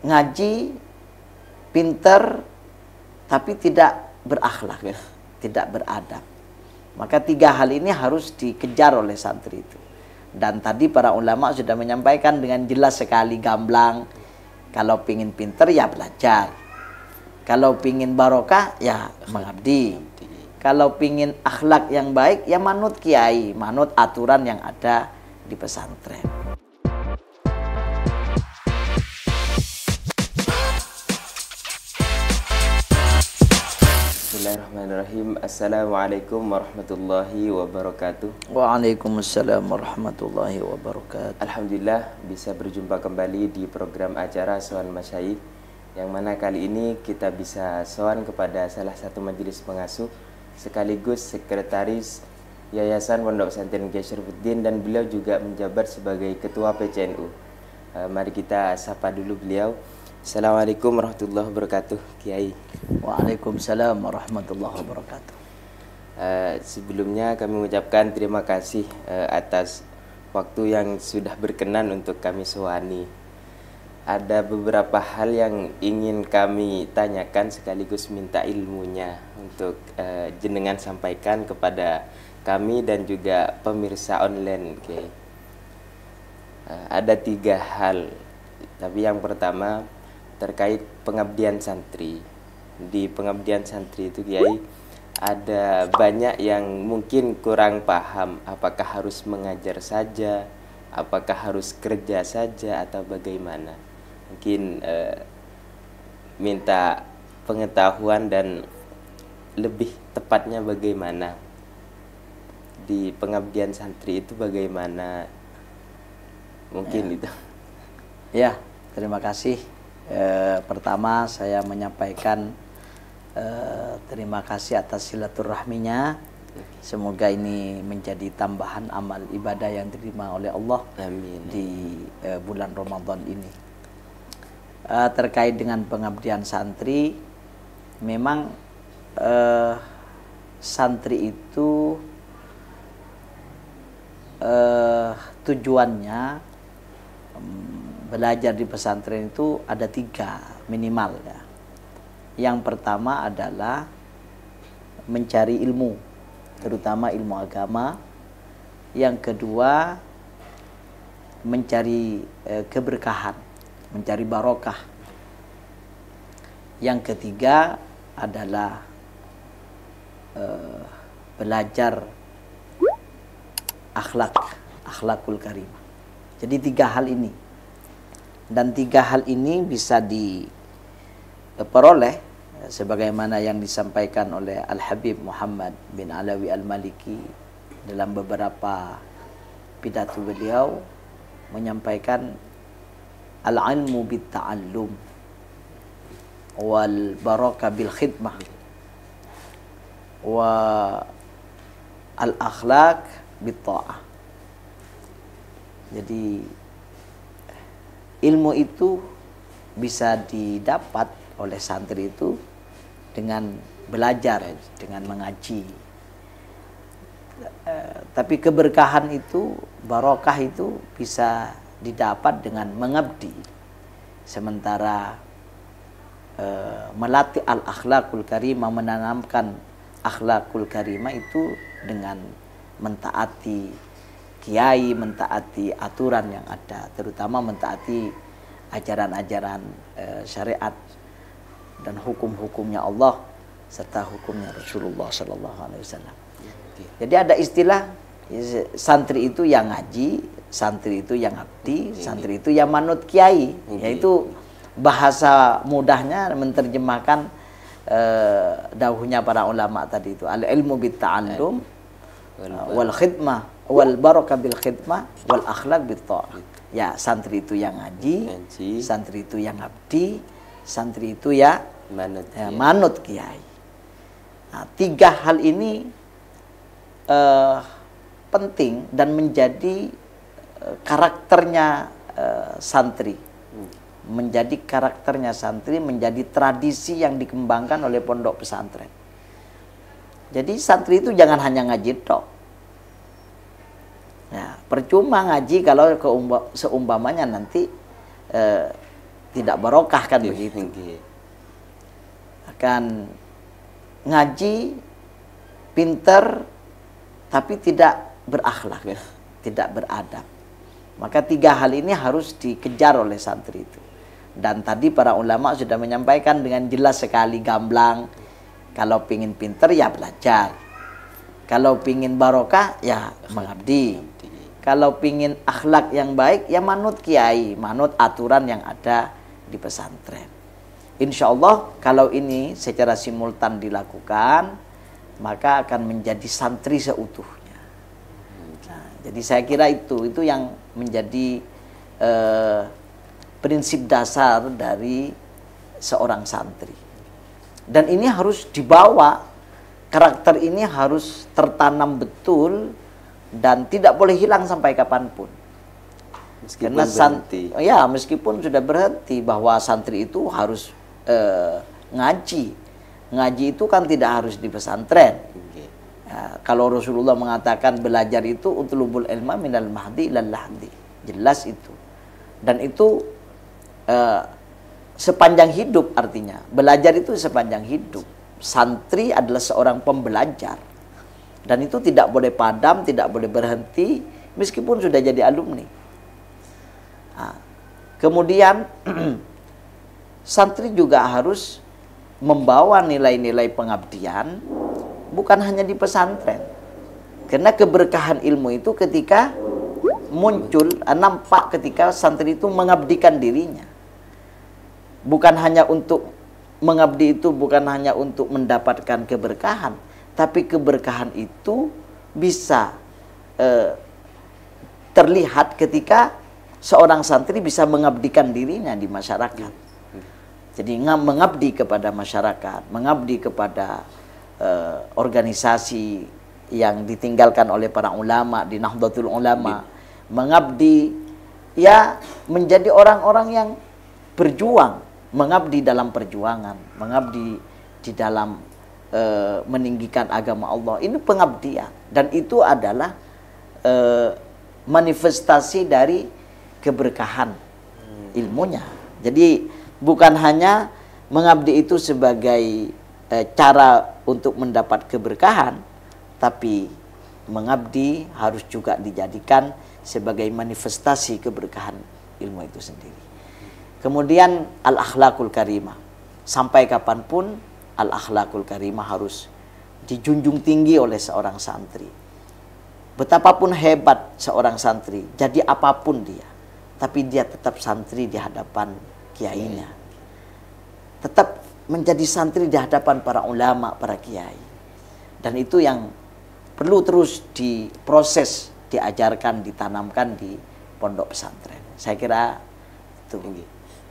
ngaji, pinter, tapi tidak berakhlak, tidak beradab. Maka 3 hal ini harus dikejar oleh santri itu. Dan tadi para ulama sudah menyampaikan dengan jelas sekali, gamblang. Kalau pingin pinter ya belajar. Kalau pingin barokah ya mengabdi. Kalau pingin akhlak yang baik ya manut kiai, manut aturan yang ada di pesantren. Bismillahirrahmanirrahim. Assalamualaikum warahmatullahi wabarakatuh. Waalaikumsalam warahmatullahi wabarakatuh. Alhamdulillah bisa berjumpa kembali di program acara Soan Masyayikh, yang mana kali ini kita bisa soan kepada salah satu majelis pengasuh sekaligus sekretaris Yayasan Pondok Pesantren Kiai Syarifuddin, dan beliau juga menjabat sebagai ketua PCNU. Mari kita sapa dulu beliau. Assalamualaikum warahmatullahi wabarakatuh, Kiai. Waalaikumsalam warahmatullahi wabarakatuh. Sebelumnya kami mengucapkan terima kasih atas waktu yang sudah berkenan untuk kami soani. Ada beberapa hal yang ingin kami tanyakan sekaligus minta ilmunya untuk jenengan sampaikan kepada kami dan juga pemirsa online, Kiai. Ada 3 hal, tapi yang pertama terkait pengabdian santri. Di pengabdian santri itu, Kiai, ada banyak yang mungkin kurang paham, apakah harus mengajar saja, apakah harus kerja saja, atau bagaimana. Mungkin minta pengetahuan dan lebih tepatnya bagaimana di pengabdian santri itu, bagaimana mungkin itu. Ya, terima kasih. Pertama saya menyampaikan terima kasih atas silaturahminya. Semoga ini menjadi tambahan amal ibadah yang diterima oleh Allah. Amin. Di bulan Ramadan ini. Terkait dengan pengabdian santri, memang santri itu tujuannya belajar di pesantren itu ada 3 minimal ya. Yang pertama adalah mencari ilmu, terutama ilmu agama. Yang kedua mencari keberkahan, mencari barokah. Yang ketiga adalah belajar akhlakul karimah. Jadi 3 hal ini. Dan 3 hal ini bisa diperoleh sebagaimana yang disampaikan oleh Al-Habib Muhammad bin Alawi Al-Maliki dalam beberapa pidato beliau, menyampaikan al-ilmu bit-ta'allum wal barakah bil khidmah wa al-akhlaq bit-ta'ah. Jadi ilmu itu bisa didapat oleh santri itu dengan belajar, dengan mengaji. Tapi keberkahan itu, barokah itu bisa didapat dengan mengabdi. Sementara melatih al-akhlakul karimah, menanamkan akhlakul karimah itu dengan mentaati kiai, mentaati aturan yang ada, terutama mentaati ajaran-ajaran syariat dan hukum-hukumnya Allah serta hukumnya Rasulullah SAW. Jadi ada istilah santri itu yang ngaji, santri itu yang abdi, santri itu yang manut kiai. Yaitu bahasa mudahnya menerjemahkan dawuhnya para ulama tadi itu, al ilmu bit ta'allum wal khidmah wal barakah bil khidmah wal akhlaq bit ta'ah. Ya, santri itu yang ngaji, santri itu yang abdi, santri itu ya manut kiai. Nah, 3 hal ini penting dan menjadi karakternya santri. Menjadi karakternya santri, menjadi tradisi yang dikembangkan oleh pondok pesantren. Jadi santri itu jangan hanya ngaji tok. Nah, percuma ngaji kalau seumpamanya nanti tidak barokah kan begitu. Akan ngaji, pinter, tapi tidak berakhlak, tidak beradab. Maka 3 hal ini harus dikejar oleh santri itu. Dan tadi para ulama sudah menyampaikan dengan jelas sekali, gamblang. Kalau pingin pinter ya belajar. Kalau pingin barokah ya mengabdi. Kalau pingin akhlak yang baik ya manut kiai, manut aturan yang ada di pesantren. Insya Allah kalau ini secara simultan dilakukan, maka akan menjadi santri seutuhnya. Nah, jadi saya kira itu yang menjadi prinsip dasar dari seorang santri. Dan ini harus dibawa, karakter ini harus tertanam betul dan tidak boleh hilang sampai kapanpun. Meskipun meskipun sudah berhenti, bahwa santri itu harus ngaji. Ngaji itu kan tidak harus di pesantren. Ya, kalau Rasulullah mengatakan belajar itu utlubul ilma minal mahdi ilal lahdi. Jelas itu. Dan itu sepanjang hidup, artinya belajar itu sepanjang hidup. Santri adalah seorang pembelajar, dan itu tidak boleh padam, tidak boleh berhenti meskipun sudah jadi alumni. Nah, kemudian santri juga harus membawa nilai-nilai pengabdian bukan hanya di pesantren, karena keberkahan ilmu itu ketika muncul, nampak ketika santri itu mengabdikan dirinya. Bukan hanya untuk mengabdi itu, bukan hanya untuk mendapatkan keberkahan, tapi keberkahan itu bisa terlihat ketika seorang santri bisa mengabdikan dirinya di masyarakat. Jadi mengabdi kepada masyarakat, mengabdi kepada organisasi yang ditinggalkan oleh para ulama di Nahdlatul Ulama, mengabdi ya menjadi orang-orang yang berjuang, mengabdi dalam perjuangan, mengabdi di dalam meninggikan agama Allah. Ini pengabdian, dan itu adalah manifestasi dari keberkahan ilmunya. Jadi bukan hanya mengabdi itu sebagai cara untuk mendapat keberkahan, tapi mengabdi harus juga dijadikan sebagai manifestasi keberkahan ilmu itu sendiri. Kemudian al-akhlakul karimah. Sampai kapanpun al-akhlakul karimah harus dijunjung tinggi oleh seorang santri. Betapapun hebat seorang santri, jadi apapun dia, tapi dia tetap santri di hadapan kiainya. Tetap menjadi santri di hadapan para ulama, para kiai. Dan itu yang perlu terus diproses, diajarkan, ditanamkan di pondok pesantren. Saya kira itu.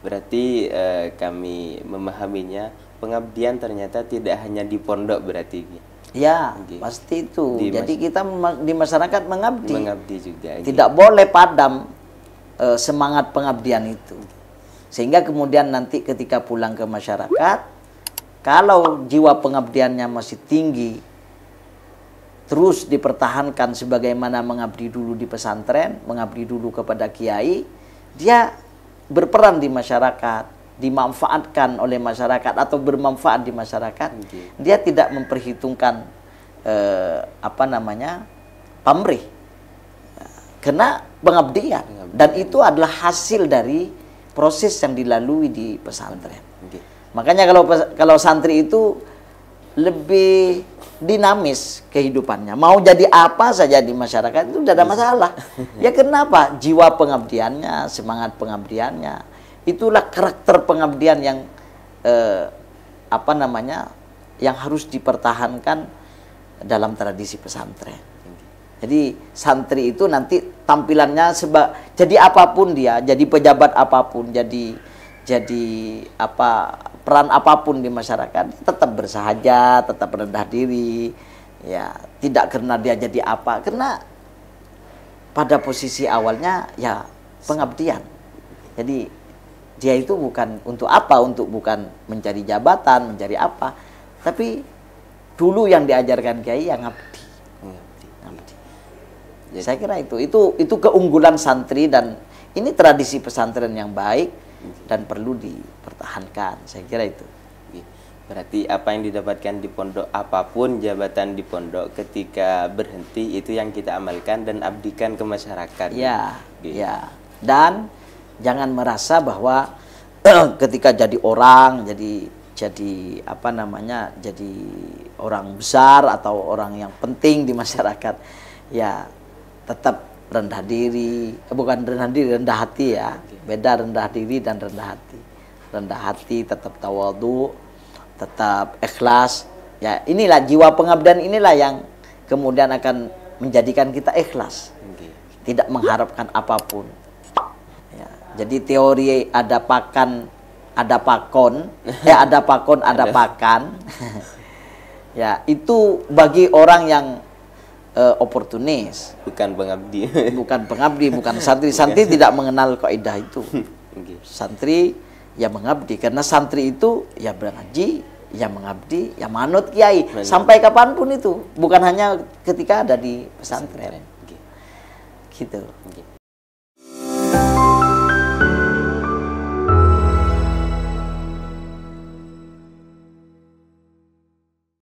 Berarti kami memahaminya, pengabdian ternyata tidak hanya di pondok berarti. Ya, pasti itu. Jadi kita di masyarakat mengabdi. Mengabdi juga. Tidak boleh padam semangat pengabdian itu. Sehingga kemudian nanti ketika pulang ke masyarakat, kalau jiwa pengabdiannya masih tinggi, terus dipertahankan sebagaimana mengabdi dulu di pesantren, mengabdi dulu kepada kiai, dia berperan di masyarakat, dimanfaatkan oleh masyarakat atau bermanfaat di masyarakat. Dia tidak memperhitungkan pamrih, karena pengabdian. Dan itu adalah hasil dari proses yang dilalui di pesantren. Makanya kalau santri itu lebih dinamis kehidupannya, mau jadi apa saja di masyarakat itu tidak ada masalah. Ya kenapa? Jiwa pengabdiannya, semangat pengabdiannya, itulah karakter pengabdian yang yang harus dipertahankan dalam tradisi pesantren. Jadi santri itu nanti tampilannya jadi apapun dia, jadi pejabat apapun, jadi peran apapun di masyarakat, tetap bersahaja, tetap rendah diri, ya tidak karena dia jadi apa, karena pada posisi awalnya ya pengabdian. Jadi dia itu bukan untuk apa, bukan mencari jabatan, mencari apa, tapi dulu yang diajarkan kiai yang ngabdi. Saya kira itu keunggulan santri, dan ini tradisi pesantren yang baik. dan perlu dipertahankan. Saya kira itu. Berarti apa yang didapatkan di pondok, apapun jabatan di pondok, ketika berhenti itu yang kita amalkan dan abdikan ke masyarakat. Ya, ya. Dan jangan merasa bahwa ketika jadi orang, jadi apa namanya, jadi orang besar atau orang yang penting di masyarakat, ya tetap rendah diri, bukan rendah diri, rendah hati ya. Beda rendah diri dan rendah hati. Rendah hati, tetap tawadhu, tetap ikhlas. Ya, inilah jiwa pengabdian, inilah yang kemudian akan menjadikan kita ikhlas. Tidak mengharapkan apapun. Ya, jadi teori ada pakan, ada pakon, ada pakon, ada pakan. Ya, itu bagi orang yang oportunis. Bukan pengabdi. Bukan pengabdi, bukan santri. Santri tidak mengenal kaidah itu. Santri ya mengabdi, karena santri itu ya mengaji, ya mengabdi, ya manut kiai sampai kapanpun itu, bukan hanya ketika ada di pesantren. Gitu.